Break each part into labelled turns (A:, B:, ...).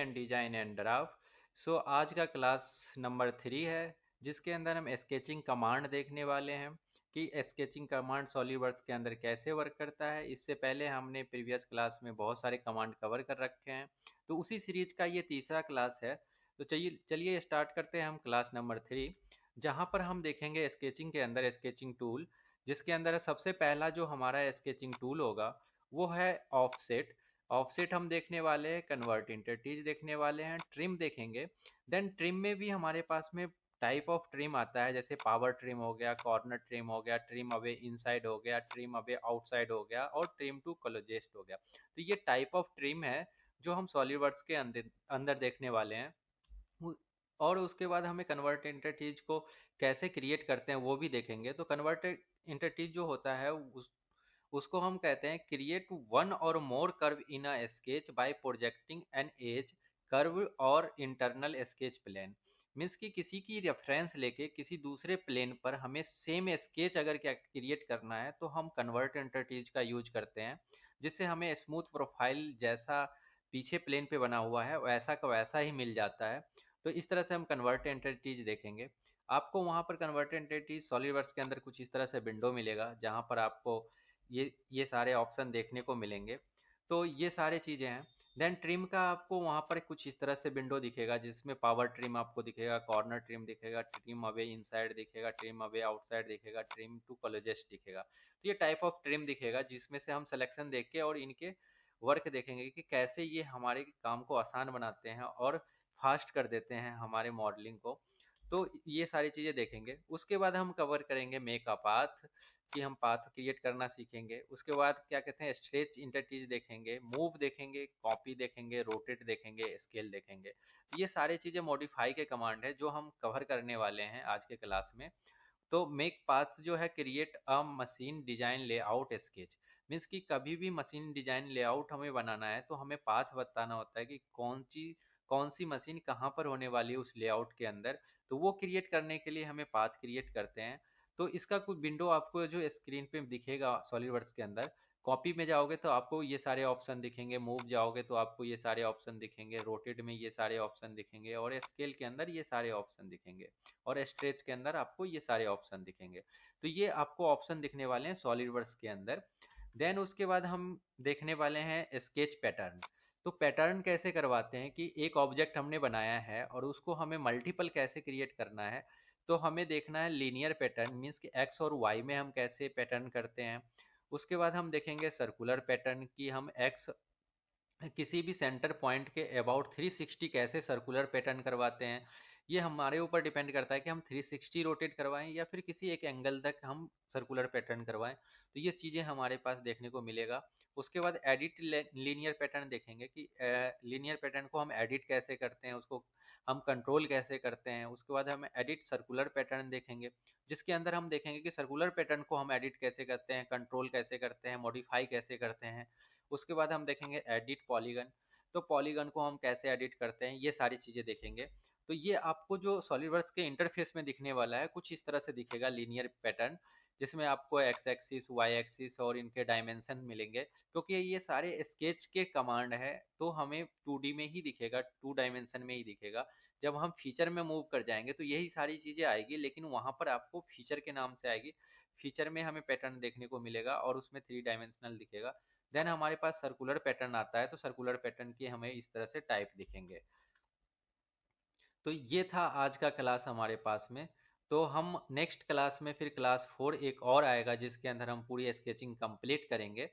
A: And design and draft. So आज का class number 3 है, जिसके अंदर हम स्केचिंग कमांड देखने वाले हैं कि स्केचिंग कमांड सॉलिडवर्क्स के अंदर कैसे वर्क करता है। इससे पहले हमने प्रीवियस क्लास में बहुत सारे कमांड कवर कर रखे हैं, तो उसी सीरीज का ये तीसरा क्लास है। तो चलिए चलिए स्टार्ट करते हैं हम क्लास नंबर 3, जहाँ पर हम देखेंगे स्केचिंग के अंदर स्केचिंग टूल, जिसके अंदर सबसे पहला जो हमारा स्केचिंग टूल होगा वो है ऑफसेट। ऑफसेट हम देखने वाले हैं, कन्वर्ट इंटरचेंज देखने वाले हैं, ट्रिम देखेंगे। देन ट्रिम में भी हमारे पास में टाइप ऑफ ट्रिम आता है, जैसे पावर ट्रिम हो गया, कॉर्नर ट्रिम हो गया, ट्रिम अवे इनसाइड हो गया, ट्रिम अवे आउटसाइड हो गया और ट्रिम टू कोलोजेस्ट हो गया। तो ये टाइप ऑफ ट्रिम है जो हम सॉलिडवर्क्स के अंदर अंदर देखने वाले हैं। और उसके बाद हमें कन्वर्ट इंटरचेंज को कैसे क्रिएट करते हैं वो भी देखेंगे। तो कन्वर्ट इंटरचेंज जो होता है उसको हम कहते हैं create one or more curve in a sketch by projecting an edge curve or internal sketch plane. Means कि किसी की रेफरेंस लेके किसी दूसरे प्लेन पर हमें सेम स्केच अगर क्या क्रिएट करना है तो हम कन्वर्ट इंटरचेंज का यूज करते हैं, जिससे हमें स्मूथ प्रोफाइल जैसा पीछे प्लेन पे बना हुआ है वैसा का वैसा ही मिल जाता है। तो इस तरह से हम कन्वर्ट इंटरचेंज देखेंगे। आपको वहाँ पर कन्वर्ट इंटरचेंज सॉलिडवर्क्स के अंदर कुछ इस तरह से विंडो मिलेगा, जहाँ पर आपको ये सारे ऑप्शन देखने को मिलेंगे। तो ये सारे चीज़ें हैं। देन ट्रिम का आपको वहाँ पर कुछ इस तरह से विंडो दिखेगा, जिसमें पावर ट्रिम आपको दिखेगा, कॉर्नर ट्रिम दिखेगा, ट्रिम अवे इनसाइड दिखेगा, ट्रिम अवे आउटसाइड दिखेगा, ट्रिम टू कोलोजेस्ट दिखेगा। तो ये टाइप ऑफ ट्रिम दिखेगा, जिसमें से हम सिलेक्शन देख के और इनके वर्क देखेंगे कि कैसे ये हमारे काम को आसान बनाते हैं और फास्ट कर देते हैं हमारे मॉडलिंग को। तो ये सारी चीज़ें देखेंगे। उसके बाद हम कवर करेंगे मेक अ पाथ, कि हम पाथ क्रिएट करना सीखेंगे। उसके बाद क्या कहते हैं स्ट्रेच इंटरचेंज देखेंगे, मूव देखेंगे, कॉपी देखेंगे, रोटेट देखेंगे, स्केल देखेंगे। ये सारी चीज़ें मॉडिफाई के कमांड है जो हम कवर करने वाले हैं आज के क्लास में। तो मेक पाथ जो है create a machine design layout sketch. Means कि कभी भी मशीन डिजाइन लेआउट हमें बनाना है तो हमें पाथ बताना होता है कि कौन सी मशीन कहाँ पर होने वाली है उस लेआउट के अंदर। तो वो क्रिएट करने के लिए हमें पाथ क्रिएट करते हैं। तो इसका कुछ विंडो आपको जो स्क्रीन पे दिखेगा सॉलिडवर्क्स के अंदर, कॉपी में जाओगे तो आपको ये सारे ऑप्शन दिखेंगे, मूव जाओगे तो आपको ये सारे ऑप्शन दिखेंगे, रोटेट में ये सारे ऑप्शन दिखेंगे और स्केल के अंदर ये सारे ऑप्शन दिखेंगे और स्ट्रेच के अंदर आपको ये सारे ऑप्शन दिखेंगे। तो ये आपको ऑप्शन दिखने वाले हैं सॉलिडवर्क्स के अंदर। देन उसके बाद हम देखने वाले हैं स्केच पैटर्न। तो पैटर्न कैसे करवाते हैं कि एक ऑब्जेक्ट हमने बनाया है और उसको हमें मल्टीपल कैसे क्रिएट करना है। तो हमें देखना है लीनियर पैटर्न, मीन्स कि एक्स और वाई में हम कैसे पैटर्न करते हैं। उसके बाद हम देखेंगे सर्कुलर पैटर्न की हम एक्स किसी भी सेंटर पॉइंट के अबाउट 360 कैसे सर्कुलर पैटर्न करवाते हैं। ये हमारे ऊपर डिपेंड करता है कि हम 360 रोटेट करवाएं या फिर किसी एक एंगल तक हम सर्कुलर पैटर्न करवाएं। तो ये चीज़ें हमारे पास देखने को मिलेगा। उसके बाद एडिट लीनियर पैटर्न देखेंगे कि लीनियर पैटर्न को हम एडिट कैसे करते हैं, उसको हम कंट्रोल कैसे करते हैं। उसके बाद हम एडिट सर्कुलर पैटर्न देखेंगे, जिसके अंदर हम देखेंगे कि सर्कुलर पैटर्न को हम एडिट कैसे करते हैं, कंट्रोल कैसे करते हैं, मॉडिफाई कैसे करते हैं। उसके बाद हम देखेंगे एडिट पॉलीगन। तो पॉलीगन को हम कैसे एडिट करते हैं, ये सारी चीज़ें देखेंगे। तो ये आपको जो सॉलिडवर्क्स के इंटरफेस में दिखने वाला है कुछ इस तरह से दिखेगा लीनियर पैटर्न, जिसमें आपको एक्स एक्सिस, वाई एक्सिस और इनके डायमेंशन मिलेंगे। क्योंकि ये सारे स्केच के कमांड है तो हमें 2D में ही दिखेगा, 2 डायमेंशन में ही दिखेगा। जब हम फीचर में मूव कर जाएंगे तो यही सारी चीज़ें आएगी, लेकिन वहाँ पर आपको फीचर के नाम से आएगी। फीचर में हमें पैटर्न देखने को मिलेगा और उसमें 3 डायमेंशनल दिखेगा। देन हमारे पास सर्कुलर पैटर्न आता है, तो सर्कुलर पैटर्न की हमें इस तरह से टाइप दिखेंगे। तो ये था आज का क्लास हमारे पास में। तो हम नेक्स्ट क्लास में फिर क्लास 4 एक और आएगा, जिसके अंदर हम पूरी स्केचिंग कंप्लीट करेंगे।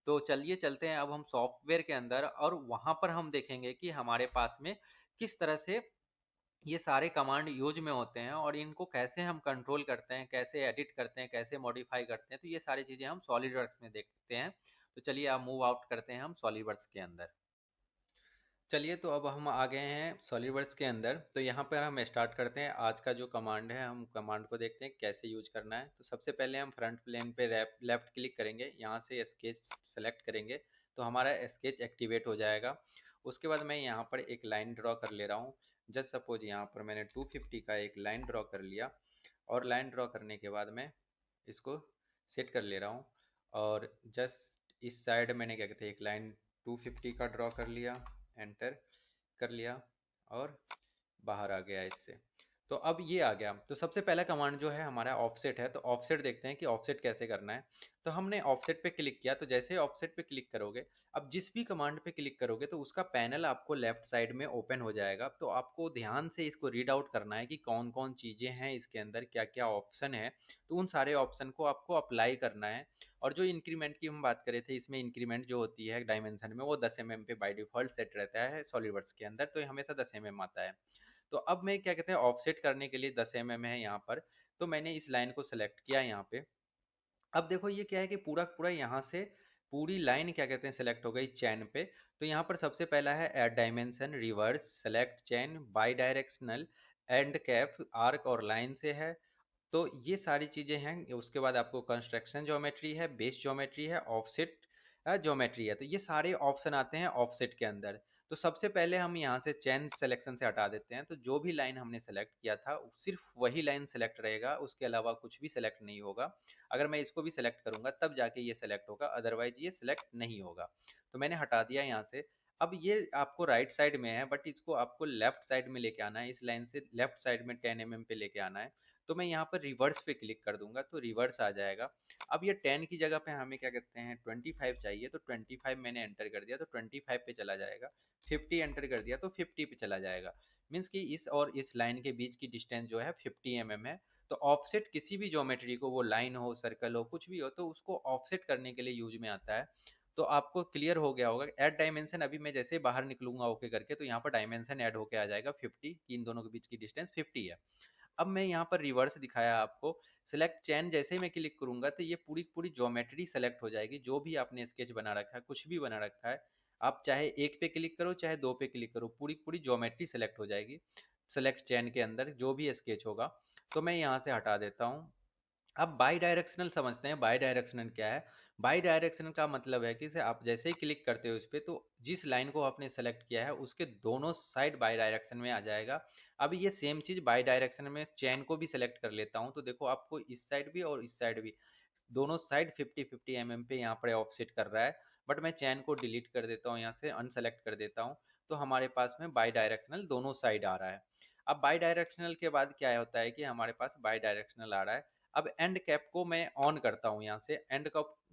A: तो चलिए चलते हैं अब हम सॉफ्टवेयर के अंदर, और वहाँ पर हम देखेंगे कि हमारे पास में किस तरह से ये सारे कमांड यूज में होते हैं और इनको कैसे हम कंट्रोल करते हैं, कैसे एडिट करते हैं, कैसे मॉडिफाई करते हैं। तो ये सारी चीज़ें हम सॉलिडवर्क्स में देखते हैं। तो चलिए अब मूव आउट करते हैं हम सॉलिडवर्क्स के अंदर। चलिए तो अब हम आ गए हैं सॉलिडवर्क्स के अंदर। तो यहाँ पर हम स्टार्ट करते हैं आज का जो कमांड है, हम कमांड को देखते हैं कैसे यूज करना है। तो सबसे पहले हम फ्रंट प्लेन पे लेफ्ट क्लिक करेंगे, यहाँ से स्केच सेलेक्ट करेंगे तो हमारा स्केच एक्टिवेट हो जाएगा। उसके बाद मैं यहाँ पर एक लाइन ड्रॉ कर ले रहा हूँ। जस्ट सपोज यहाँ पर मैंने 250 का एक लाइन ड्रॉ कर लिया, और लाइन ड्रॉ करने के बाद मैं इसको सेट कर ले रहा हूँ। और जस्ट इस साइड मैंने क्या कहते हैं एक लाइन 250 का ड्रॉ कर लिया, एंटर। कर लिया और बाहर आ गया इससे। तो अब ये आ गया। तो सबसे पहला कमांड जो है हमारा ऑफसेट है, तो ऑफसेट देखते हैं कि ऑफसेट कैसे करना है। तो हमने ऑफसेट पे क्लिक किया, तो जैसे ही ऑफसेट पे क्लिक करोगे, अब जिस भी कमांड पे क्लिक करोगे तो उसका पैनल आपको लेफ्ट साइड में ओपन हो जाएगा। तो आपको ध्यान से इसको रीड आउट करना है कि कौन कौन चीज़ें हैं इसके अंदर, क्या क्या ऑप्शन है। तो उन सारे ऑप्शन को आपको अप्लाई करना है। और जो इंक्रीमेंट की हम बात करे थे, इसमें इंक्रीमेंट जो होती है डायमेंशन में, वो 10 mm पे बाय डिफॉल्ट सेट रहता है सॉलिडवर्क्स के अंदर, तो ये हमेशा 10 mm आता है। तो अब मैं क्या कहते हैं ऑफसेट करने के लिए 10 mm है यहाँ पर, तो मैंने इस लाइन को सेलेक्ट किया यहाँ पे। अब देखो ये क्या है कि पूरा पूरा यहाँ से पूरी लाइन क्या कहते हैं सेलेक्ट हो गई चैन पे। तो यहाँ पर सबसे पहला है add dimension, reverse, select chain, by directional, and cap, arc और लाइन से है। तो ये सारी चीज़ें हैं। उसके बाद आपको कंस्ट्रक्शन ज्योमेट्री है, बेस ज्योमेट्री है, ऑफसेट ज्योमेट्री है। तो ये सारे ऑप्शन आते हैं ऑफसेट के अंदर। तो सबसे पहले हम यहाँ से चेन सिलेक्शन से हटा देते हैं। तो जो भी लाइन हमने सेलेक्ट किया था सिर्फ वही लाइन सेलेक्ट रहेगा, उसके अलावा कुछ भी सेलेक्ट नहीं होगा। अगर मैं इसको भी सेलेक्ट करूंगा तब जाके ये सेलेक्ट होगा, अदरवाइज ये सेलेक्ट नहीं होगा। तो मैंने हटा दिया यहाँ से। अब ये आपको राइट साइड में है, बट इसको आपको लेफ्ट साइड में लेके आना है। इस लाइन से लेफ्ट साइड में 10 mm पे लेके आना है। तो मैं यहाँ पर रिवर्स पे क्लिक कर दूंगा तो रिवर्स आ जाएगा। अब ये 10 की जगह पे हमें क्या कहते हैं 25 चाहिए, तो 25 मैंने एंटर कर दिया तो 25 पे चला जाएगा। 50 एंटर कर दिया तो 50 पे चला जाएगा। मीन्स कि इस और इस लाइन के बीच की डिस्टेंस जो है 50 mm है। तो ऑफसेट किसी भी ज्योमेट्री को, वो लाइन हो, सर्कल हो, कुछ भी हो, तो उसको ऑफसेट करने के लिए यूज में आता है। तो आपको क्लियर हो गया होगा। ऐड डायमेंशन, अभी मैं जैसे बाहर निकलूंगा ओके करके, तो यहाँ पर डायमेंशन ऐड होके आ जाएगा 50, कि इन दोनों के बीच की डिस्टेंस 50 है। अब मैं यहाँ पर रिवर्स दिखाया आपको। सिलेक्ट चैन जैसे ही मैं क्लिक करूंगा तो ये पूरी पूरी ज्योमेट्री सेलेक्ट हो जाएगी। जो भी आपने स्केच बना रखा है, कुछ भी बना रखा है, आप चाहे एक पे क्लिक करो चाहे दो पे क्लिक करो, पूरी पूरी ज्योमेट्री सेलेक्ट हो जाएगी सेलेक्ट चैन के अंदर जो भी स्केच होगा। तो मैं यहाँ से हटा देता हूँ। अब बाई डायरेक्शनल समझते हैं। बाई डायरेक्शनल क्या है? बाई डायरेक्शनल का मतलब है कि से आप जैसे ही क्लिक करते हो इस पे, तो जिस लाइन को आपने सेलेक्ट किया है उसके दोनों साइड बाई डायरेक्शन में आ जाएगा। अब ये सेम चीज बाई डायरेक्शन में चैन को भी सेलेक्ट कर लेता हूँ, तो देखो आपको इस साइड भी और इस साइड भी दोनों साइड 50-50 mm पे यहाँ पर ऑफसेट कर रहा है। बट मैं चैन को डिलीट कर देता हूँ, यहाँ से अनसेलेक्ट कर देता हूँ। तो हमारे पास में बाई डायरेक्शनल दोनों साइड आ रहा है। अब बाई डायरेक्शनल के बाद क्या होता है कि हमारे पास बाई डायरेक्शनल आ रहा है। अब एंड कैप को मैं ऑन करता हूँ। यहाँ से एंड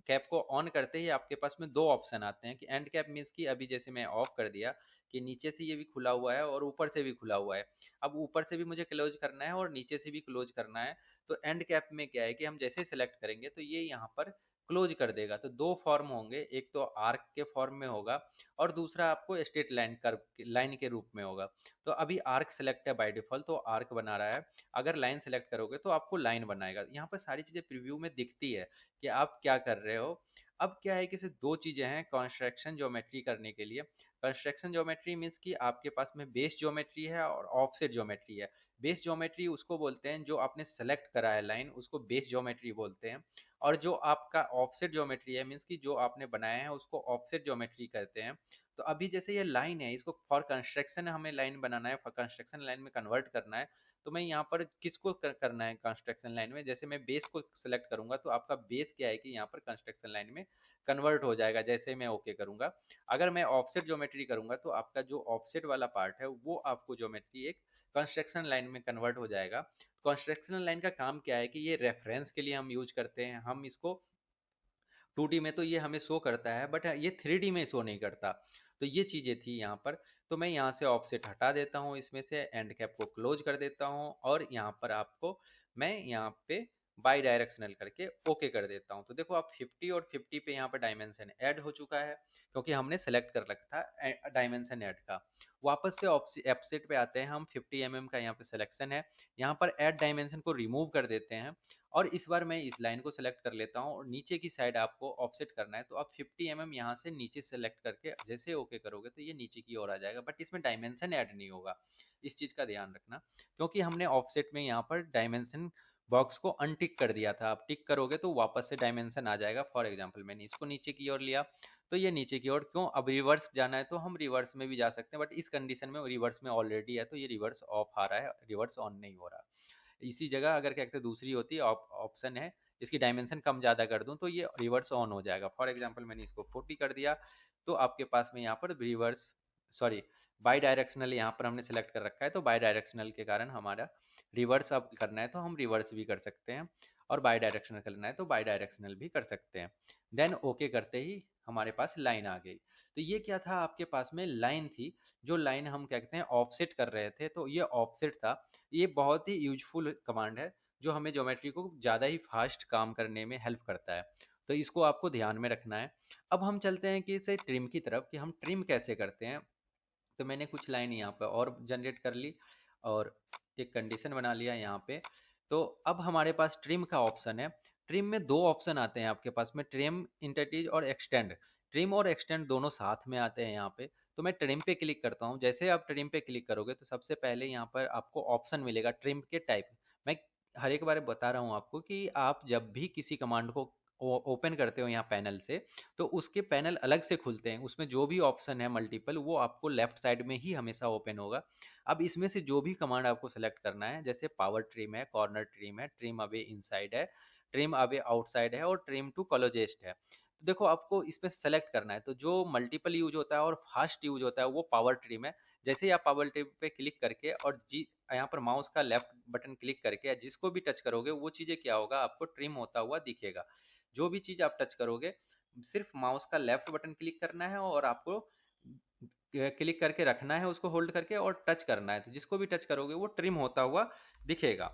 A: कैप को ऑन करते ही आपके पास में दो ऑप्शन आते हैं कि एंड कैप मीन्स कि अभी जैसे मैं ऑफ कर दिया कि नीचे से ये भी खुला हुआ है और ऊपर से भी खुला हुआ है। अब ऊपर से भी मुझे क्लोज करना है और नीचे से भी क्लोज करना है। तो एंड कैप में क्या है कि हम जैसे सेलेक्ट करेंगे तो ये यहाँ पर क्लोज कर देगा। तो दो फॉर्म होंगे, एक तो आर्क के फॉर्म में होगा और दूसरा आपको स्ट्रेट लाइन कर्व लाइन के रूप में होगा। तो अभी आर्क सेलेक्ट है बाय डिफॉल्ट, तो आर्क बना रहा है। अगर लाइन सेलेक्ट करोगे तो आपको लाइन बनाएगा। यहाँ पर सारी चीजें प्रीव्यू में दिखती है कि आप क्या कर रहे हो। अब क्या है कि सिर्फ दो चीजें हैं कंस्ट्रक्शन ज्योमेट्री करने के लिए। कंस्ट्रक्शन ज्योमेट्री मीन्स कि आपके पास में बेस ज्योमेट्री है और ऑफसेट ज्योमेट्री है। बेस ज्योमेट्री उसको बोलते हैं जो आपने सेलेक्ट करा है लाइन, उसको बेस ज्योमेट्री बोलते हैं। और जो आपका ऑफसेट ज्योमेट्री है मीन्स कि जो आपने बनाया है उसको ऑफसेट ज्योमेट्री कहते हैं। तो अभी जैसे ये लाइन है, इसको फॉर कंस्ट्रक्शन हमें लाइन बनाना है, फॉर कंस्ट्रक्शन लाइन में कन्वर्ट करना है। तो मैं यहाँ पर किसको करना है कंस्ट्रक्शन लाइन में, जैसे मैं बेस को सिलेक्ट करूंगा तो आपका बेस क्या है कि यहाँ पर कंस्ट्रक्शन लाइन में कन्वर्ट हो जाएगा जैसे मैं ओके करूंगा। अगर मैं ऑफसेट ज्योमेट्री करूंगा तो आपका जो ऑफसेट वाला पार्ट है वो आपको ज्योमेट्री एक कंस्ट्रक्शन लाइन में कन्वर्ट हो जाएगा। कंस्ट्रक्शन लाइन का काम क्या है कि ये रेफरेंस के लिए हम यूज करते हैं। हम इसको 2D में तो ये हमें शो करता है, बट ये 3D में शो नहीं करता। तो ये चीज़ें थी यहाँ पर। तो मैं यहाँ से ऑफसेट हटा देता हूँ, इसमें से एंड कैप को क्लोज कर देता हूँ और यहाँ पर आपको मैं यहाँ पे बाई डायरेक्शनल करके ओके कर देता हूँ। तो देखो आप 50 और 50 पे यहाँ पर डायमेंशन ऐड हो चुका है, क्योंकि हमने सेलेक्ट कर रखा था डायमेंशन ऐड का। वापस से ऑफसेट पे आते हैं हम। 50 mm का यहाँ पे सिलेक्शन है, यहाँ पर ऐड डायमेंशन को रिमूव कर देते हैं। और इस बार मैं इस लाइन को सेलेक्ट कर लेता हूँ और नीचे की साइड आपको ऑफसेट करना है। तो आप 50 mm यहाँ से नीचे सेलेक्ट करके जैसे ओके करोगे तो ये नीचे की ओर आ जाएगा, बट इसमें डायमेंशन ऐड नहीं होगा। इस चीज़ का ध्यान रखना, क्योंकि हमने ऑफसेट में यहाँ पर डायमेंशन बॉक्स को अनटिक कर दिया था। आप टिक करोगे तो वापस से डायमेंशन आ जाएगा। फॉर एग्जाम्पल मैंने इसको नीचे की ओर लिया तो ये नीचे की ओर क्यों, अब रिवर्स जाना है तो हम रिवर्स में भी जा सकते हैं, बट इस कंडीशन में रिवर्स में ऑलरेडी है तो ये रिवर्स ऑफ आ रहा है, रिवर्स ऑन नहीं हो रहा। इसी जगह अगर क्या कहते हैं दूसरी होती ऑप्शन है इसकी डायमेंशन कम ज़्यादा कर दूं तो ये रिवर्स ऑन हो जाएगा। फॉर एग्जांपल मैंने इसको 40 कर दिया तो आपके पास में यहाँ पर रिवर्स सॉरी, बाई डायरेक्शनल यहाँ पर हमने सेलेक्ट कर रखा है, तो बाई डायरेक्शनल के कारण हमारा रिवर्स अब करना है तो हम रिवर्स भी कर सकते हैं, और बाई डायरेक्शनल करना है तो बाई डायरेक्शनल भी कर सकते हैं। देन ओके करते ही हमारे पास लाइन आ गई। तो ये क्या था, आपके पास में लाइन थी, जो लाइन हम क्या कहते हैं ऑफसेट कर रहे थे, तो ये ऑफसेट था। ये बहुत ही यूजफुल कमांड है जो हमें ज्योमेट्री को ज़्यादा ही फास्ट काम करने में हेल्प करता है, तो इसको आपको ध्यान में रखना है। अब हम चलते हैं कि इसे ट्रिम की तरफ, कि हम ट्रिम कैसे करते हैं। तो मैंने कुछ लाइन यहाँ पर और जनरेट कर ली और एक कंडीशन बना लिया यहाँ पे। तो अब हमारे पास ट्रिम का ऑप्शन है। ट्रिम में दो ऑप्शन आते हैं आपके पास में, ट्रिम इंटरचेंज और एक्सटेंड। ट्रिम और एक्सटेंड दोनों साथ में आते हैं यहाँ पे। तो मैं ट्रिम पे क्लिक करता हूँ। जैसे आप ट्रिम पे क्लिक करोगे तो सबसे पहले यहाँ पर आपको ऑप्शन मिलेगा ट्रिम के टाइप। मैं हर एक बार बता रहा हूँ आपको कि आप जब भी किसी कमांड को ओपन करते हो यहाँ पैनल से, तो उसके पैनल अलग से खुलते हैं, उसमें जो भी ऑप्शन है मल्टीपल, वो आपको लेफ्ट साइड में ही हमेशा ओपन होगा। अब इसमें से जो भी कमांड आपको सेलेक्ट करना है, जैसे पावर ट्रिम है, कॉर्नर ट्रिम है, ट्रिम अवे इनसाइड है, ट्रिम अवे आउटसाइड है, और ट्रिम टू कोलोजेस्ट है। तो देखो आपको इसमें सेलेक्ट करना है, तो जो मल्टीपल यूज होता है और फास्ट यूज होता है वो पावर ट्रिम है। जैसे ही आप पावर ट्रिम पे क्लिक करके और जी यहाँ पर माउस का लेफ्ट बटन क्लिक करके जिसको भी टच करोगे वो चीज़ें क्या होगा, आपको ट्रिम होता हुआ दिखेगा। जो भी चीज़ आप टच करोगे, सिर्फ माउस का लेफ्ट बटन क्लिक करना है और आपको क्लिक करके रखना है, उसको होल्ड करके, और टच करना है, तो जिसको भी टच करोगे वो ट्रिम होता हुआ दिखेगा।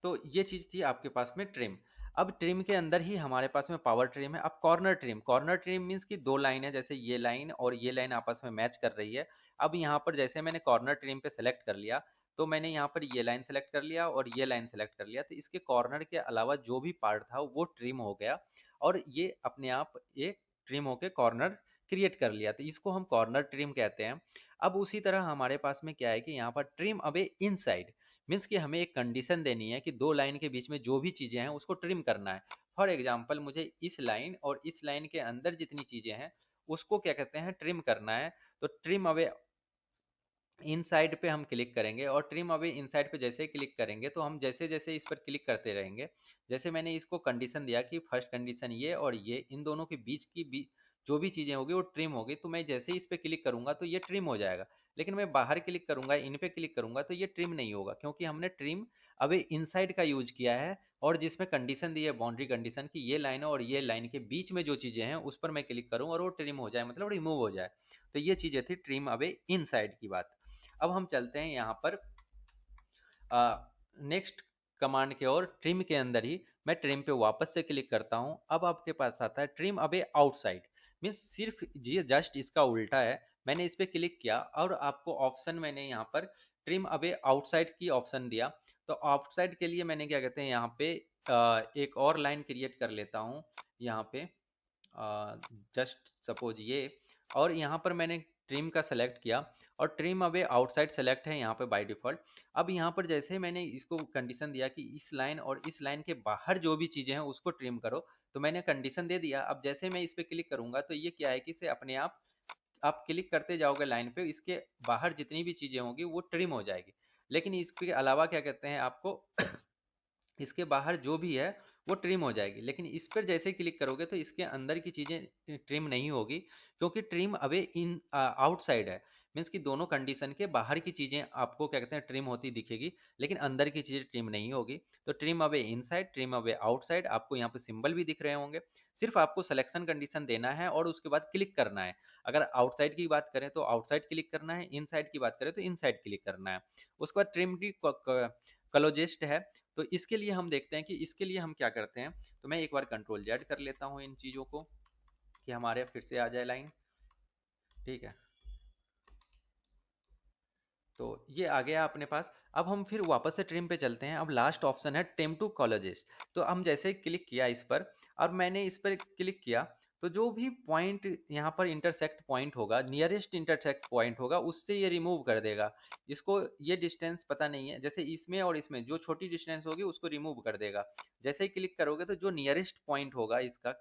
A: तो ये चीज़ थी आपके पास में ट्रिम। अब ट्रिम के अंदर ही हमारे पास में पावर ट्रिम है। अब corner trim, corner trim means कि दो लाइन है, जैसे ये लाइन और ये लाइन आपस में मैच कर रही है। अब यहाँ पर जैसे मैंने कॉर्नर ट्रिम पे सेलेक्ट कर लिया, तो मैंने यहाँ पर ये लाइन सेलेक्ट कर लिया और ये लाइन सेलेक्ट कर लिया, तो इसके कॉर्नर के अलावा जो भी पार्ट था वो ट्रिम हो गया, और ये अपने आप ये ट्रिम होके कॉर्नर क्रिएट कर लिया, तो इसको हम कॉर्नर ट्रिम कहते हैं। अब उसी तरह हमारे पास में क्या है कि यहाँ पर ट्रिम अवे इनसाइड मीन्स कि हमें एक कंडीशन देनी है कि दो लाइन के बीच में जो भी चीज़ें हैं उसको ट्रिम करना है। फॉर एग्जाम्पल, मुझे इस लाइन और इस लाइन के अंदर जितनी चीज़ें हैं उसको क्या कहते हैं, ट्रिम करना है। तो ट्रिम अवे इनसाइड पे हम क्लिक करेंगे, और ट्रिम अवे इनसाइड पे जैसे ही क्लिक करेंगे तो हम जैसे जैसे इस पर क्लिक करते रहेंगे, जैसे मैंने इसको कंडीशन दिया कि फर्स्ट कंडीशन ये और ये, इन दोनों के बीच की जो भी चीज़ें होगी वो ट्रिम होगी, तो मैं जैसे ही इस पर क्लिक करूंगा तो ये ट्रिम हो जाएगा। लेकिन मैं बाहर क्लिक करूंगा, इन पे क्लिक करूंगा, तो ये ट्रिम नहीं होगा, क्योंकि हमने ट्रिम अवे इनसाइड का यूज किया है, और जिसमें कंडीशन दी है बाउंड्री कंडीशन की ये लाइन और ये लाइन के बीच में जो चीज़ें हैं उस पर मैं क्लिक करूँ और वो ट्रिम हो जाए, मतलब रिमूव हो जाए। तो ये चीज़ें थी ट्रिम अवे इनसाइड की बात। अब हम चलते हैं यहाँ पर नेक्स्ट कमांड के ओर। ट्रिम के अंदर ही मैं ट्रिम पे वापस से क्लिक करता हूँ। अब आपके पास आता है ट्रिम अवे आउटसाइड, मीन्स सिर्फ ये जस्ट इसका उल्टा है। मैंने इस पर क्लिक किया और आपको ऑप्शन मैंने यहाँ पर ट्रिम अवे आउटसाइड की ऑप्शन दिया। तो आउटसाइड के लिए मैंने क्या कहते हैं यहाँ पे एक और लाइन क्रिएट कर लेता हूँ यहाँ पे, जस्ट सपोज ये, और यहाँ पर मैंने ट्रिम का सेलेक्ट किया और ट्रिम अवे आउटसाइड सेलेक्ट है यहाँ पे बाय डिफॉल्ट। अब यहाँ पर जैसे ही मैंने इसको कंडीशन दिया कि इस लाइन और इस लाइन के बाहर जो भी चीज़ें हैं उसको ट्रिम करो, तो मैंने कंडीशन दे दिया। अब जैसे मैं इस पर क्लिक करूंगा तो ये क्या है कि इसे अपने आप क्लिक करते जाओगे लाइन पे, इसके बाहर जितनी भी चीज़ें होंगी वो ट्रिम हो जाएगी। लेकिन इसके अलावा क्या कहते हैं आपको इसके बाहर जो भी है वो ट्रिम हो जाएगी, लेकिन इस पर जैसे क्लिक करोगे तो इसके अंदर की चीज़ें ट्रिम नहीं होगी, क्योंकि ट्रिम अवे इन आउटसाइड है। मीन्स कि दोनों कंडीशन के बाहर की चीज़ें आपको क्या कहते हैं ट्रिम होती दिखेगी, लेकिन अंदर की चीज़ें ट्रिम नहीं होगी। तो trim away inside, trim away outside, आपको यहाँ पे सिंबल भी दिख रहे होंगे। सिर्फ आपको सिलेक्शन कंडीशन देना है और उसके बाद क्लिक करना है। अगर आउटसाइड की बात करें तो आउटसाइड क्लिक करना है, इनसाइड की बात करें तो इनसाइड क्लिक करना है। उसके बाद ट्रिम की क्लोजेस्ट है। तो इसके लिए हम देखते हैं कि इसके लिए हम क्या करते हैं। तो मैं एक बार कंट्रोल जेड कर लेता हूँ इन चीज़ों को, कि हमारे फिर से आ जाए लाइन। ठीक है, तो ये आ गया अपने पास। अब हम फिर वापस से ट्रिम पे चलते हैं। अब लास्ट ऑप्शन है ट्रिम टू कॉलेजेस। तो हम जैसे ही क्लिक किया इस पर, और मैंने इस पर क्लिक किया, तो जो भी पॉइंट यहाँ पर इंटरसेक्ट पॉइंट होगा, नियरेस्ट इंटरसेक्ट पॉइंट होगा, उससे ये रिमूव कर देगा इसको। ये डिस्टेंस पता नहीं है, जैसे इसमें और इसमें जो छोटी डिस्टेंस होगी उसको रिमूव कर देगा। जैसे ही क्लिक करोगे तो जो नियरेस्ट पॉइंट होगा इसका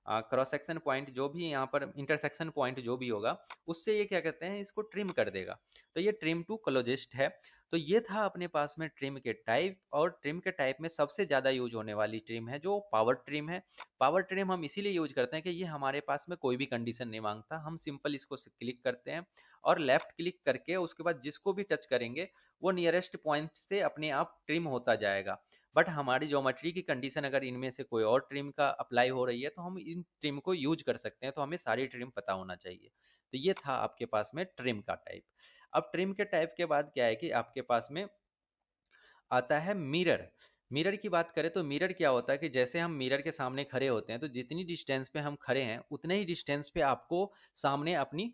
A: क्रॉस सेक्शन पॉइंट जो भी यहाँ पर इंटरसेक्शन पॉइंट जो भी होगा उससे ये क्या कहते हैं, इसको ट्रिम कर देगा। तो ये ट्रिम टू क्लोजेस्ट है। तो ये था अपने पास में ट्रिम के टाइप, और ट्रिम के टाइप में सबसे ज़्यादा यूज होने वाली ट्रिम है जो पावर ट्रिम है। पावर ट्रिम हम इसीलिए यूज करते हैं कि ये हमारे पास में कोई भी कंडीशन नहीं मांगता, हम सिंपल इसको क्लिक करते हैं और लेफ्ट क्लिक करके उसके बाद जिसको भी टच करेंगे वो नियरेस्ट पॉइंट से अपने आप ट्रिम होता जाएगा। बट हमारी ज्योमेट्री की कंडीशन अगर इनमें से कोई और ट्रिम का अप्लाई हो रही है तो हम इन ट्रिम को यूज कर सकते हैं, तो हमें सारी ट्रिम पता होना चाहिए। तो ये था आपके पास में ट्रिम का टाइप। अब ट्रिम के टाइप के बाद क्या है कि आपके पास में आता है मिरर। मिरर की बात करें तो मिरर क्या होता है कि जैसे हम मिरर के सामने खड़े होते हैं तो जितनी डिस्टेंस पे हम खड़े हैं उतने ही डिस्टेंस पे आपको सामने अपनी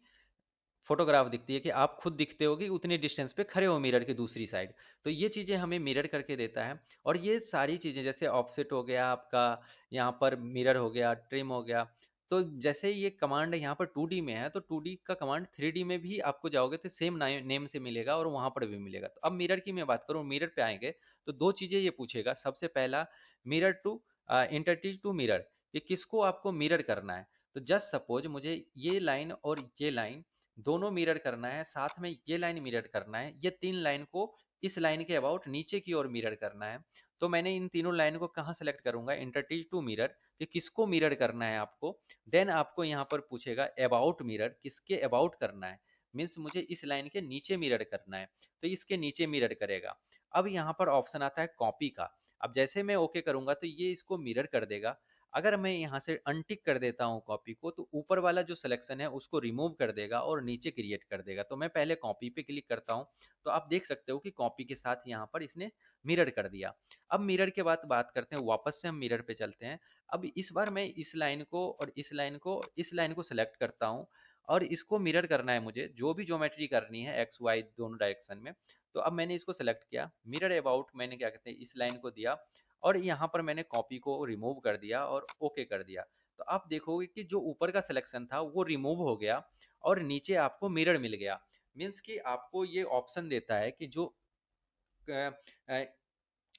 A: फोटोग्राफ दिखती है, कि आप खुद दिखते हो कि उतने डिस्टेंस पे खड़े हो मिरर की दूसरी साइड। तो ये चीज़ें हमें मिरर करके देता है। और ये सारी चीज़ें जैसे ऑफसेट हो गया आपका, यहाँ पर मिरर हो गया, ट्रिम हो गया। तो जैसे ये कमांड यहाँ पर 2D में है तो 2D का कमांड 3D में भी आपको जाओगे तो सेम नेम से मिलेगा और वहाँ पर भी मिलेगा। तो अब मिरर की मैं बात करूँ, मिरर पे आएंगे तो दो चीज़ें ये पूछेगा। सबसे पहला mirror to interchange to mirror, कि किसको आपको मिरर करना है। तो जस्ट सपोज मुझे ये लाइन और ये लाइन दोनों मिरर करना है, साथ में ये लाइन मिरर करना है, ये तीन लाइन को इस लाइन के अबाउट नीचे की ओर मिरर करना है। तो मैंने इन तीनों लाइन को कहाँ सेलेक्ट करूंगा, इंटरचेंज टू मिरर, कि किसको मिरर करना है आपको। देन आपको यहाँ पर पूछेगा अबाउट मिरर, किसके अबाउट करना है, मीन्स मुझे इस लाइन के नीचे मिरर करना है तो इसके नीचे मिरर करेगा। अब यहाँ पर ऑप्शन आता है कॉपी का। अब जैसे मैं ओके करूंगा तो ये इसको मिरर कर देगा। अगर मैं यहाँ से अनटिक कर देता हूँ कॉपी को तो ऊपर वाला जो सिलेक्शन है उसको रिमूव कर देगा और नीचे क्रिएट कर देगा। तो मैं पहले कॉपी पे क्लिक करता हूँ तो आप देख सकते हो कि कॉपी के साथ यहाँ पर इसने मिरर कर दिया। अब मिरर के बाद बात करते हैं, वापस से हम मिरर पे चलते हैं। अब इस बार मैं इस लाइन को और इस लाइन को इस लाइन को सेलेक्ट करता हूँ और इसको मिरर करना है मुझे, जो भी ज्योमेट्री करनी है एक्स वाई दोनों डायरेक्शन में। तो अब मैंने इसको सेलेक्ट किया, मिरर अबाउट मैंने क्या कहते हैं इस लाइन को दिया और यहाँ पर मैंने कॉपी को रिमूव कर दिया और ओके कर दिया। तो आप देखोगे कि जो ऊपर का सिलेक्शन था वो रिमूव हो गया और नीचे आपको मिरर मिल गया। मीन्स कि आपको ये ऑप्शन देता है कि जो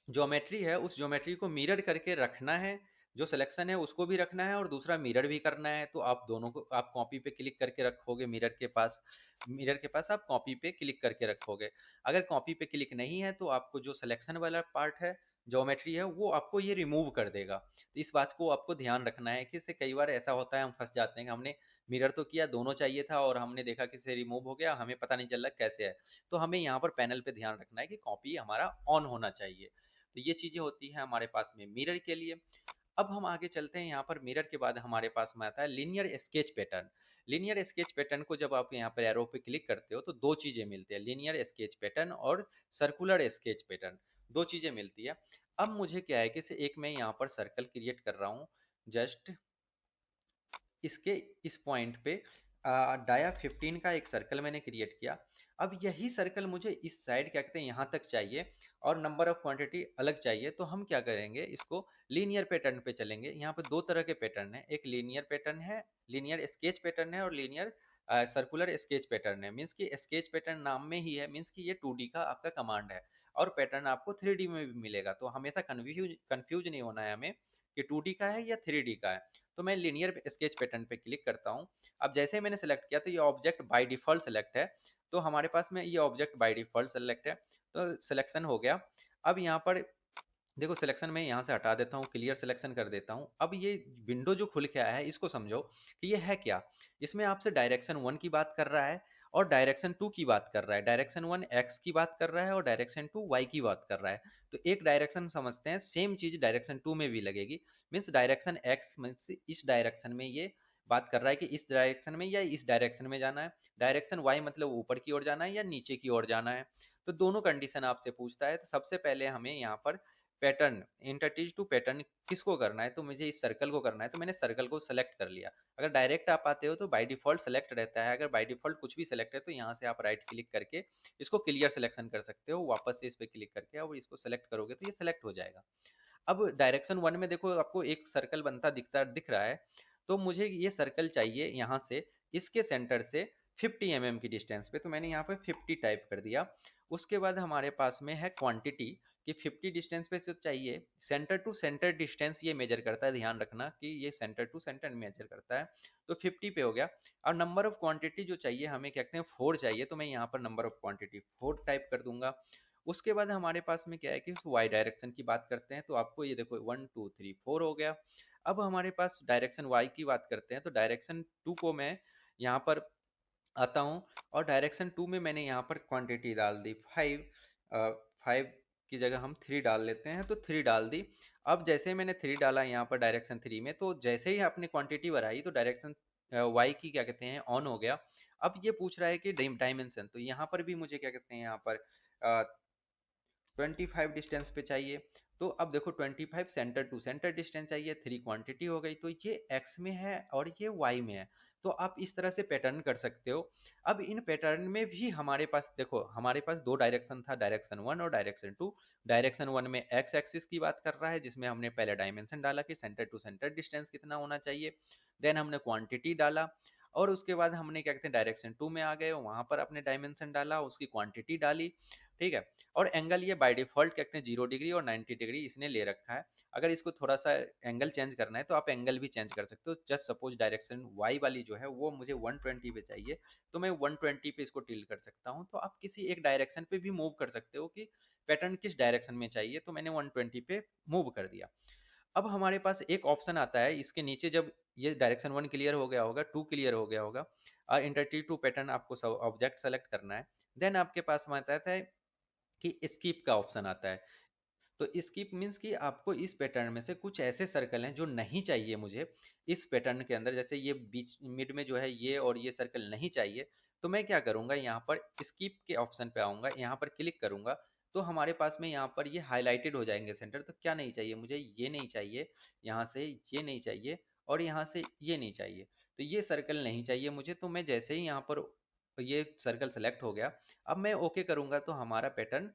A: ज्योमेट्री है उस ज्योमेट्री को मिरर करके रखना है, जो सिलेक्शन है उसको भी रखना है और दूसरा मिरर भी करना है। तो आप दोनों को आप कॉपी पे क्लिक करके रखोगे मिरर के पास, मिरर के पास आप कॉपी पे क्लिक करके रखोगे। अगर कॉपी पे क्लिक नहीं है तो आपको जो सिलेक्शन वाला पार्ट है ज्योमेट्री है वो आपको ये रिमूव कर देगा। तो इस बात को आपको ध्यान रखना है कि इससे कई बार ऐसा होता है हम फंस जाते हैं कि हमने मिरर तो किया, दोनों चाहिए था और हमने देखा कि से रिमूव हो गया, हमें पता नहीं चल रहा कैसे है। तो हमें यहाँ पर पैनल पे ध्यान रखना है कि कॉपी हमारा ऑन होना चाहिए। तो ये चीज़ें होती हैं हमारे पास में मिरर के लिए। अब हम आगे चलते हैं, यहाँ पर मिरर के बाद हमारे पास में आता है linear sketch pattern. Linear sketch pattern को जब आप यहाँ पर एरो पे क्लिक करते हो तो दो चीज़ें मिलती है, लीनियर स्केच पैटर्न और सर्कुलर स्केच पैटर्न, दो चीज़ें मिलती है। अब मुझे क्या है कि एक मैं यहाँ पर सर्कल क्रिएट कर रहा हूँ, जस्ट इसके इस पॉइंट पे डाया 15 का एक सर्कल मैंने क्रिएट किया। अब यही सर्कल मुझे इस साइड क्या कहते हैं यहाँ तक चाहिए और नंबर ऑफ क्वांटिटी अलग चाहिए। तो हम क्या करेंगे, इसको लीनियर पैटर्न पे चलेंगे। यहाँ पे दो तरह के पैटर्न है, एक लीनियर पैटर्न है, लीनियर स्केच पैटर्न है और लीनियर सर्कुलर स्केच पैटर्न है। मीन्स कि स्केच पैटर्न नाम में ही है, मीन्स कि ये 2D का आपका कमांड है और पैटर्न आपको 3D में भी मिलेगा। तो हमेशा कंफ्यूज नहीं होना है हमें कि 2D का है या 3D का है। तो मैं लीनियर स्केच पैटर्न पे क्लिक करता हूँ। अब जैसे ही मैंने सेलेक्ट किया तो ये ऑब्जेक्ट बाय डिफॉल्ट सेलेक्ट है। तो हमारे पास में ये ऑब्जेक्ट बाय डिफॉल्ट सेलेक्ट है, तो सिलेक्शन हो गया। अब यहाँ पर देखो सिलेक्शन में यहाँ से हटा देता हूँ, क्लियर सिलेक्शन कर देता हूँ। अब ये विंडो जो खुल के आया है इसको समझो कि ये है क्या। इसमें आपसे डायरेक्शन 1 की बात कर रहा है और डायरेक्शन 2 की बात कर रहा है। डायरेक्शन 1 एक्स की बात कर रहा है और डायरेक्शन 2 वाई की बात कर रहा है। तो एक डायरेक्शन समझते हैं, सेम चीज डायरेक्शन 2 में भी लगेगी। मीन्स डायरेक्शन एक्स मीन्स इस डायरेक्शन में ये बात कर रहा है कि इस डायरेक्शन में या इस डायरेक्शन में जाना है। डायरेक्शन वाई मतलब ऊपर की ओर जाना है या नीचे की ओर जाना है। तो दोनों कंडीशन आपसे पूछता है। तो सबसे पहले हमें यहाँ पर पैटर्न इंटरचेंज टू पैटर्न किसको करना है, तो मुझे इस सर्कल को करना है। तो मैंने सर्कल को सेलेक्ट कर लिया। अगर डायरेक्ट आप आते हो तो बाय डिफॉल्ट सेलेक्ट रहता है, अगर बाय डिफॉल्ट कुछ भी सेलेक्ट है तो यहाँ से आप राइट क्लिक करके इसको क्लियर सिलेक्शन कर सकते हो। वापस से इस पर क्लिक करके और इसको सेलेक्ट करोगे तो ये सेलेक्ट हो जाएगा। अब डायरेक्शन 1 में देखो आपको एक सर्कल बनता दिख रहा है। तो मुझे ये सर्कल चाहिए यहाँ से इसके सेंटर से 50 mm की डिस्टेंस पे, तो मैंने यहाँ पर 50 टाइप कर दिया। उसके बाद हमारे पास में है क्वांटिटी कि 50 डिस्टेंस पे जो चाहिए, सेंटर टू सेंटर डिस्टेंस ये मेजर करता है, ध्यान रखना कि ये सेंटर टू सेंटर मेजर करता है। तो 50 पे हो गया। और नंबर ऑफ क्वांटिटी जो चाहिए हमें, क्या कहते हैं, 4 चाहिए, तो मैं यहाँ पर नंबर ऑफ क्वांटिटी 4 टाइप कर दूंगा। उसके बाद हमारे पास में क्या है कि वाई डायरेक्शन की बात करते हैं, तो आपको ये देखो 1 2 3 4 हो गया। अब हमारे पास डायरेक्शन वाई की बात करते हैं, तो डायरेक्शन 2 को मैं यहाँ पर आता हूँ, और डायरेक्शन 2 में मैंने यहाँ पर क्वांटिटी डाल दी 5। 5 की जगह हम 3 डाल लेते हैं, तो 3 डाल दी। अब जैसे मैंने 3 डाला यहाँ पर डायरेक्शन 3 में, तो जैसे ही आपने क्वांटिटी बढ़ाई तो डायरेक्शन वाई की, क्या कहते हैं, ऑन हो गया। अब ये पूछ रहा है कि डायमेंशन, तो यहाँ पर भी मुझे, क्या कहते हैं, यहाँ पर 25 डिस्टेंस पे चाहिए। तो अब देखो 25 सेंटर टू सेंटर डिस्टेंस चाहिए, 3 क्वांटिटी हो गई, तो ये एक्स में है और ये वाई में है। तो आप इस तरह से पैटर्न कर सकते हो। अब इन पैटर्न में भी हमारे पास देखो, हमारे पास दो डायरेक्शन था, डायरेक्शन 1 और डायरेक्शन 2। डायरेक्शन 1 में एक्स एक्सिस की बात कर रहा है, जिसमें हमने पहले डायमेंशन डाला कि सेंटर टू सेंटर डिस्टेंस कितना होना चाहिए। देन हमने क्वांटिटी डाला, और उसके बाद हमने, क्या कहते हैं, डायरेक्शन 2 में आ गए, वहां पर अपने डायमेंशन डाला, उसकी क्वांटिटी डाली। ठीक है। और एंगल ये बाय डिफॉल्ट, कहते हैं, 0 डिग्री और 90 डिग्री इसने ले रखा है। अगर इसको थोड़ा सा एंगल चेंज करना है तो आप एंगल भी चेंज कर सकते हो। जस्ट सपोज डायरेक्शन वाई वाली जो है वो मुझे 120 पे चाहिए, तो मैं 120 पे इसको टिल्ट कर सकता हूँ। तो आप किसी एक डायरेक्शन पे भी मूव कर सकते हो कि पैटर्न किस डायरेक्शन में चाहिए, तो मैंने 120 पे मूव कर दिया। अब हमारे पास एक ऑप्शन आता है इसके नीचे, जब ये डायरेक्शन 1 क्लियर हो गया होगा, 2 क्लियर हो गया होगा, और इंटरटी टू पैटर्न आपको ऑब्जेक्ट सेलेक्ट करना है। देन आपके पास में आता है कि स्किप का ऑप्शन आता है। तो स्किप मीन्स कि आपको इस पैटर्न में से कुछ ऐसे सर्कल हैं जो नहीं चाहिए मुझे इस पैटर्न के अंदर, जैसे ये बीच मिड में जो है ये और ये सर्कल नहीं चाहिए। तो मैं क्या करूंगा, यहाँ पर स्किप के ऑप्शन पे आऊंगा, यहाँ पर क्लिक करूंगा, तो हमारे पास में यहाँ पर ये हाईलाइटेड हो जाएंगे सेंटर। तो क्या नहीं चाहिए मुझे, ये नहीं चाहिए, यहाँ से ये नहीं चाहिए, और यहाँ से ये नहीं चाहिए। तो ये सर्कल नहीं चाहिए मुझे। तो मैं जैसे ही यहाँ पर ये सर्कल सेलेक्ट हो गया, अब मैं ओके करूंगा, तो हमारा पैटर्न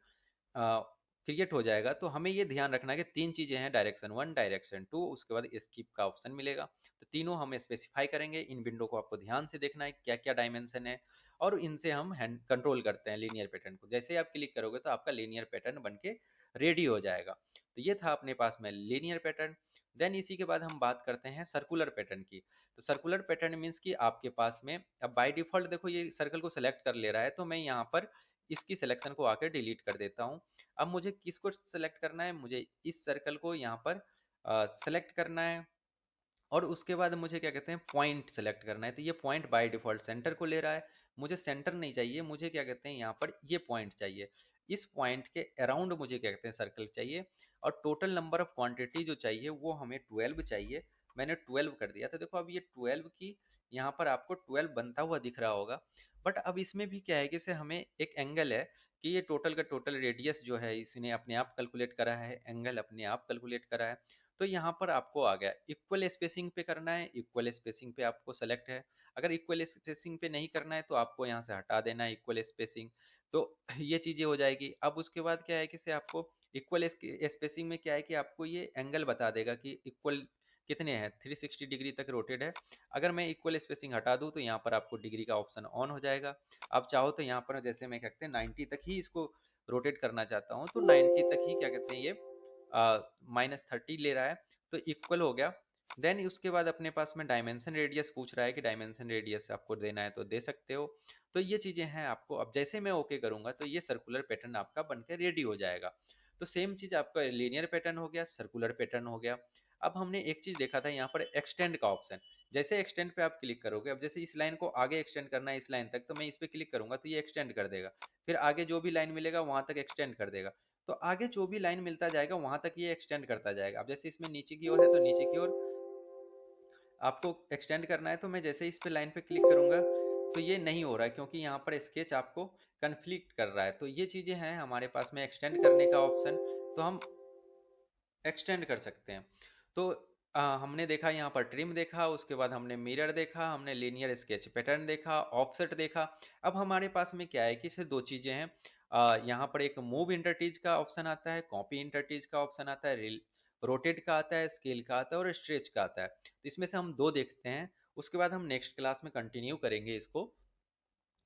A: क्रिएट हो जाएगा। तो हमें ये ध्यान रखना है कि तीन चीजें हैं, डायरेक्शन 1, डायरेक्शन 2, उसके बाद स्किप का ऑप्शन मिलेगा। तो तीनों हम स्पेसिफाई करेंगे। इन विंडो को आपको ध्यान से देखना है क्या क्या डायमेंशन है, और इनसे हम हैंड कंट्रोल करते हैं लीनियर पैटर्न को। जैसे ही आप क्लिक करोगे तो आपका लीनियर पैटर्न बन के रेडी हो जाएगा। तो ये था अपने पास में लीनियर पैटर्न। देन इसी के बाद हम बात करते हैं सर्कुलर पैटर्न की। तो सर्कुलर पैटर्न मीन्स कि आपके पास में अब बाय डिफॉल्ट देखो ये सर्कल को सिलेक्ट कर ले रहा है, तो मैं यहाँ पर इसकी सिलेक्शन को आकर डिलीट कर देता हूँ। अब मुझे किसको सेलेक्ट करना है, मुझे इस सर्कल को यहाँ पर सेलेक्ट करना है, और उसके बाद मुझे, क्या कहते हैं, पॉइंट सेलेक्ट करना है। तो ये पॉइंट बाय डिफॉल्ट सेंटर को ले रहा है, मुझे सेंटर नहीं चाहिए, मुझे, क्या कहते हैं, यहाँ पर ये पॉइंट चाहिए। इस पॉइंट के अराउंड मुझे, क्या कहते हैं, सर्कल चाहिए। और टोटल नंबर ऑफ क्वांटिटी जो चाहिए वो हमें 12 चाहिए। मैंने 12 कर दिया। तो देखो अब ये 12 की यहाँ पर आपको 12 बनता हुआ दिख रहा होगा। बट अब इसमें भी क्या है कि से हमें एक एंगल है कि ये टोटल का टोटल रेडियस जो है इसने अपने आप कैलकुलेट करा है, एंगल अपने आप कैलकुलेट करा है। तो यहाँ पर आपको आ गया इक्वल स्पेसिंग पे करना है, इक्वल स्पेसिंग पे आपको सेलेक्ट है। अगर इक्वल स्पेसिंग पे नहीं करना है तो आपको यहाँ से हटा देना है इक्वल स्पेसिंग। तो ये चीजें हो जाएगी। अब उसके बाद क्या है कि से आपको इक्वल स्पेसिंग में क्या है कि आपको ये एंगल बता देगा कि इक्वल कितने हैं, 360 डिग्री तक रोटेड है। अगर मैं इक्वल स्पेसिंग हटा दूं तो यहाँ पर आपको डिग्री का ऑप्शन ऑन हो जाएगा। आप चाहो तो यहाँ पर, जैसे मैं कहते हैं 90 तक ही इसको रोटेट करना चाहता हूँ, तो 90 तक ही, क्या कहते हैं, ये -30 ले रहा है। तो इक्वल हो गया। देन उसके बाद अपने पास में डायमेंशन रेडियस पूछ रहा है कि डायमेंशन रेडियस आपको देना है तो दे सकते हो। तो ये चीजें हैं आपको। अब जैसे मैं ओके करूंगा तो ये सर्कुलर पैटर्न आपका बनकर रेडी हो जाएगा। तो सेम चीज आपका लीनियर पैटर्न हो गया, सर्कुलर पैटर्न हो गया। अब हमने एक चीज देखा था यहाँ पर एक्सटेंड का ऑप्शन। जैसे एक्सटेंड पे आप क्लिक करोगे, अब जैसे इस लाइन को आगे एक्सटेंड करना है इस लाइन तक, तो मैं इस पे क्लिक करूंगा तो ये एक्सटेंड कर देगा। फिर आगे जो भी लाइन मिलेगा वहां तक एक्सटेंड कर देगा। तो आगे जो भी लाइन मिलता जाएगा वहां तक ये एक्सटेंड करता जाएगा। अब जैसे इसमें नीचे की ओर है तो नीचे की ओर आपको एक्सटेंड करना है, तो मैं जैसे इस पे लाइन पे क्लिक करूंगा तो ये नहीं हो रहा है, क्योंकि यहाँ पर स्केच आपको कन्फ्लिक्ट कर रहा है। तो ये चीजें हैं हमारे पास में एक्सटेंड करने का ऑप्शन। तो हम एक्सटेंड कर सकते हैं। तो हमने देखा यहाँ पर ट्रिम देखा, उसके बाद हमने मिरर देखा, हमने लीनियर स्केच पैटर्न देखा, ऑफसेट देखा। अब हमारे पास में क्या है कि इसे दो चीजें हैं। यहाँ पर एक मूव इंटरटीज का ऑप्शन आता है, कॉपी इंटरटीज का ऑप्शन आता है, रोटेट का आता है, स्केल का आता है, और स्ट्रेच का आता है। तो इसमें से हम दो देखते हैं, उसके बाद हम नेक्स्ट क्लास में कंटिन्यू करेंगे इसको।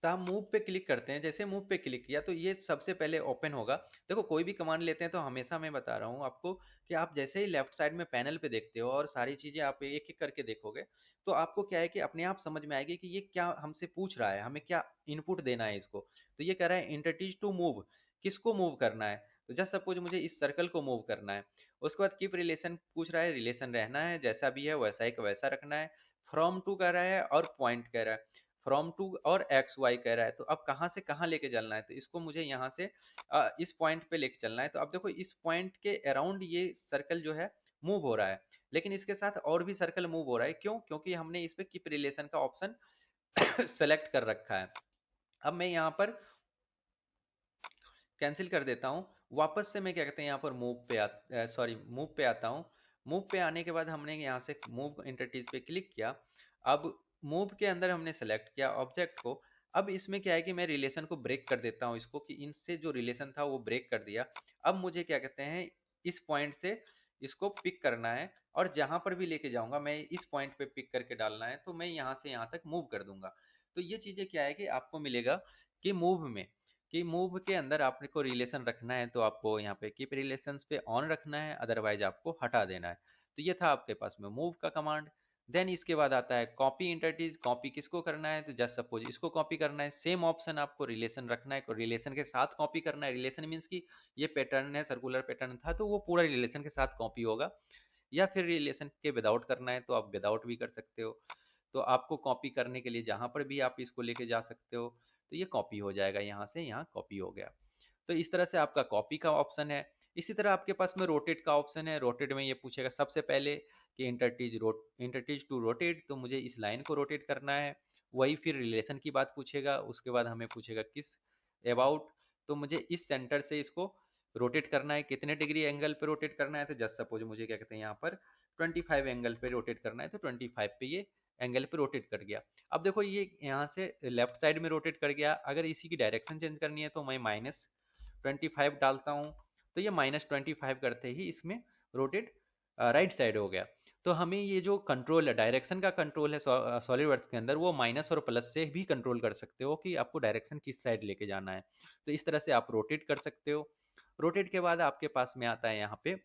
A: तो हम मूव पे क्लिक करते हैं, जैसे मूव पे क्लिक किया तो ये सबसे पहले ओपन होगा। देखो कोई भी कमांड लेते हैं तो हमेशा मैं बता रहा हूँ आपको कि आप जैसे ही लेफ्ट साइड में पैनल पे देखते हो और सारी चीज़ें आप एक एक करके देखोगे, तो आपको क्या है कि अपने आप समझ में आएगी कि ये क्या हमसे पूछ रहा है, हमें क्या इनपुट देना है इसको। तो ये कह रहा है इंटरटीज टू मूव, किसको मूव करना है। तो जस्ट सपोज मुझे इस सर्कल को मूव करना है। उसके बाद कीप रिलेशन पूछ रहा है, रिलेशन रहना है जैसा भी है वैसा एक वैसा रखना है। फ्रॉम टू कह रहा है और पॉइंट कह रहा है, फ्रॉम टू और एक्स वाई कह रहा है। तो अब कहाँ से कहाँ लेके चलना है, तो इसको मुझे यहाँ से इस पॉइंट पे लेके चलना है। तो अब देखो इस पॉइंट के अराउंड ये सर्कल जो है मूव हो रहा है, लेकिन इसके साथ और भी सर्कल मूव हो रहा है। क्यों? क्योंकि हमने इस पे कीप रिलेशन का ऑप्शन सेलेक्ट कर रखा है। अब मैं यहाँ पर कैंसिल कर देता हूँ। वापस से मैं क्या कहते हैं यहाँ पर मूव पे मूव पे आता हूँ। मूव पे आने के बाद हमने यहाँ से मूव इंटरचेंज पे क्लिक किया। अब मूव के अंदर हमने सेलेक्ट किया ऑब्जेक्ट को। अब इसमें क्या है कि मैं रिलेशन को ब्रेक कर देता हूँ इसको, कि इनसे जो रिलेशन था वो ब्रेक कर दिया। अब मुझे क्या कहते हैं इस पॉइंट से इसको पिक करना है, और जहां पर भी लेके जाऊंगा मैं इस पॉइंट पे पिक करके डालना है। तो मैं यहाँ से यहाँ तक मूव कर दूंगा। तो ये चीजें क्या है कि आपको मिलेगा कि मूव में, कि मूव के अंदर आपको रिलेशन रखना है तो आपको यहाँ पे कीप रिलेशंस पे ऑन रखना है, अदरवाइज आपको हटा देना है। तो ये था आपके पास में मूव का कमांड। देन इसके बाद आता है कॉपी इंटरचेंज। कॉपी किसको करना है, तो जस्ट सपोज इसको कॉपी करना है। सेम ऑप्शन आपको रिलेशन रखना है, रिलेशन के साथ कॉपी करना है। रिलेशन मीन्स कि ये पैटर्न है, सर्कुलर पैटर्न था तो वो पूरा रिलेशन के साथ कॉपी होगा। या फिर रिलेशन के विदाउट करना है तो आप विदाउट भी कर सकते हो। तो आपको कॉपी करने के लिए जहां पर भी आप इसको लेके जा सकते हो। तो ये कॉपी हो जाएगा, यहाँ से यहाँ कॉपी हो गया। तो इस तरह से आपका कॉपी का ऑप्शन है। इसी तरह आपके पास में रोटेट का ऑप्शन है। रोटेट में ये पूछेगा सबसे पहले कि इंटरटीज टू रोटेट, तो मुझे इस लाइन को रोटेट करना है। वही फिर रिलेशन की बात पूछेगा, उसके बाद हमें पूछेगा किस अबाउट, तो मुझे इस सेंटर से इसको रोटेट करना है। कितने डिग्री एंगल पे रोटेट करना है, तो जस्ट सपोज मुझे क्या कहते हैं यहाँ पर 25 एंगल पे रोटेट करना है। तो 25 पे ये एंगल पे रोटेट कर गया। अब देखो ये यहाँ से लेफ्ट साइड में रोटेट कर गया। अगर इसी की डायरेक्शन चेंज करनी है तो मैं -25 डालता हूँ। तो ये -25 करते ही इसमें रोटेट राइट साइड हो गया। तो हमें ये जो कंट्रोल है, डायरेक्शन का कंट्रोल है सॉलिड वर्क्स के अंदर, वो माइनस और प्लस से भी कंट्रोल कर सकते हो कि आपको डायरेक्शन किस साइड लेके जाना है। तो इस तरह से आप रोटेट कर सकते हो। रोटेट के बाद आपके पास में आता है यहाँ पे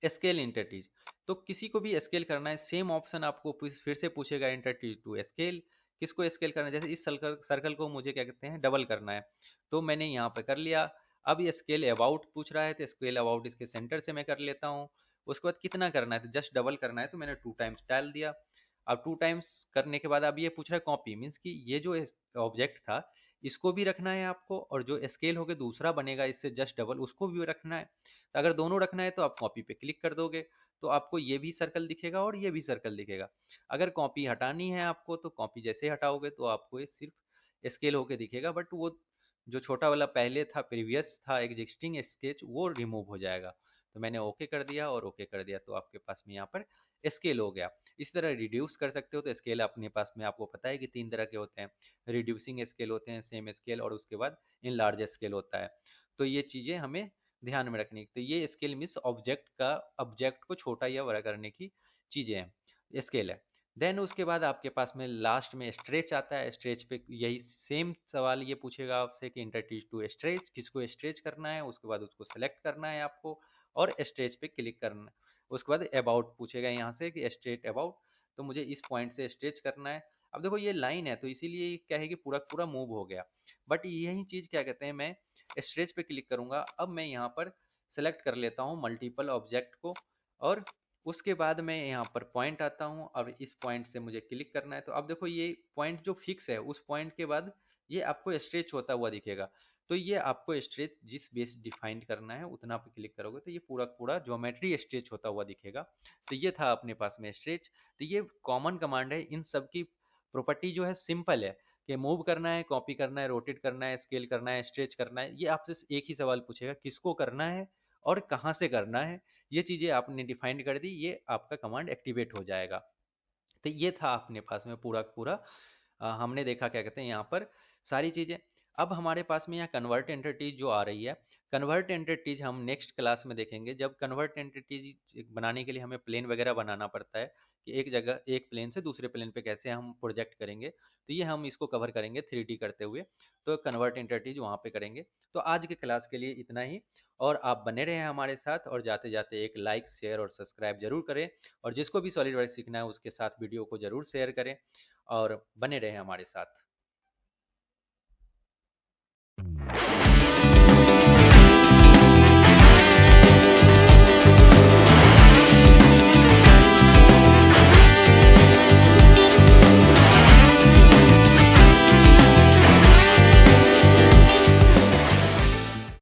A: स्केल इंटरचेंज। तो किसी को भी स्केल करना है, सेम ऑप्शन आपको फिर से पूछेगा इंटरचेंज टू स्केल। किसको स्केल करना है, जैसे इस सर्कल को मुझे क्या कहते हैं डबल करना है। तो मैंने यहाँ पे कर लिया। अब ये स्केल अबाउट पूछ रहा है तो स्केल अबाउट इसके सेंटर से मैं कर लेता हूँ। उसके बाद कितना करना है, तो जस्ट डबल करना है, तो मैंने 2 टाइम्स डाल दिया। अब 2 टाइम्स करने के बाद अब ये पूछ रहा है कॉपी, मीन्स कि ये जो ऑब्जेक्ट था इसको भी रखना है आपको, और जो स्केल होके दूसरा बनेगा इससे जस्ट डबल उसको भी रखना है। तो अगर दोनों रखना है तो आप कॉपी पे क्लिक कर दोगे, तो आपको ये भी सर्कल दिखेगा और ये भी सर्कल दिखेगा। अगर कॉपी हटानी है आपको तो कॉपी जैसे ही हटाओगे तो आपको ये सिर्फ स्केल होके दिखेगा, बट वो जो छोटा वाला पहले था, प्रीवियस था एग्जिस्टिंग स्केच, वो रिमूव हो जाएगा। तो मैंने ओके कर दिया और ओके कर दिया, तो आपके पास में यहाँ पर स्केल हो गया। इस तरह रिड्यूस कर सकते हो। तो स्केल अपने पास में आपको पता है कि 3 तरह के होते हैं। रिड्यूसिंग स्केल होते हैं, सेम स्केल, और उसके बाद इन लार्ज स्केल होता है। तो ये चीज़ें हमें ध्यान में रखनी। तो ये स्केल मीन्स ऑब्जेक्ट को छोटा या बड़ा करने की चीज़ें हैं, स्केल है। देन उसके बाद आपके पास में लास्ट में स्ट्रेच आता है। स्ट्रेच पे यही सेम सवाल ये पूछेगा आपसे कि इंटरचेंज टू स्ट्रेच, किसको स्ट्रेच करना है। उसके बाद उसको सेलेक्ट करना है आपको और स्ट्रेच पे क्लिक करना है। उसके बाद अबाउट पूछेगा यहाँ से कि स्ट्रेट अबाउट, तो मुझे इस पॉइंट से स्ट्रेच करना है। अब देखो ये लाइन है तो इसीलिए क्या है कि पूरा पूरा मूव हो गया। बट यही चीज़ क्या कहते हैं, मैं स्ट्रेच पे क्लिक करूंगा। अब मैं यहाँ पर सेलेक्ट कर लेता हूँ मल्टीपल ऑब्जेक्ट को, और उसके बाद मैं यहाँ पर पॉइंट आता हूँ। अब इस पॉइंट से मुझे क्लिक करना है। तो अब देखो ये पॉइंट जो फिक्स है, उस पॉइंट के बाद ये आपको स्ट्रेच होता हुआ दिखेगा। तो ये आपको स्ट्रेच जिस बेस डिफाइन करना है उतना पे क्लिक करोगे तो ये पूरा पूरा ज्योमेट्री स्ट्रेच होता हुआ दिखेगा। तो ये था अपने पास में स्ट्रेच। तो ये कॉमन कमांड है। इन सब की प्रॉपर्टी जो है सिंपल है, कि मूव करना है, कॉपी करना है, रोटेट करना है, स्केल करना है, स्ट्रेच करना है। ये आपसे एक ही सवाल पूछेगा, किसको करना है और कहाँ से करना है। ये चीज़ें आपने डिफाइन कर दी, ये आपका कमांड एक्टिवेट हो जाएगा। तो ये था अपने पास में पूरा पूरा हमने देखा क्या कहते हैं यहाँ पर सारी चीज़ें। अब हमारे पास में यहाँ कन्वर्ट एंटिटीज जो आ रही है, कन्वर्ट एंटिटीज हम नेक्स्ट क्लास में देखेंगे। जब कन्वर्ट एंटिटीज बनाने के लिए हमें प्लेन वगैरह बनाना पड़ता है कि एक जगह एक प्लेन से दूसरे प्लेन पे कैसे हम प्रोजेक्ट करेंगे, तो ये हम इसको कवर करेंगे 3D करते हुए। तो कन्वर्ट एंटिटीज वहाँ पे करेंगे। तो आज के क्लास के लिए इतना ही, और आप बने रहें हमारे साथ, और जाते जाते एक लाइक शेयर और सब्सक्राइब जरूर करें, और जिसको भी सॉलिड वर्क सीखना है उसके साथ वीडियो को जरूर शेयर करें, और बने रहें हमारे साथ।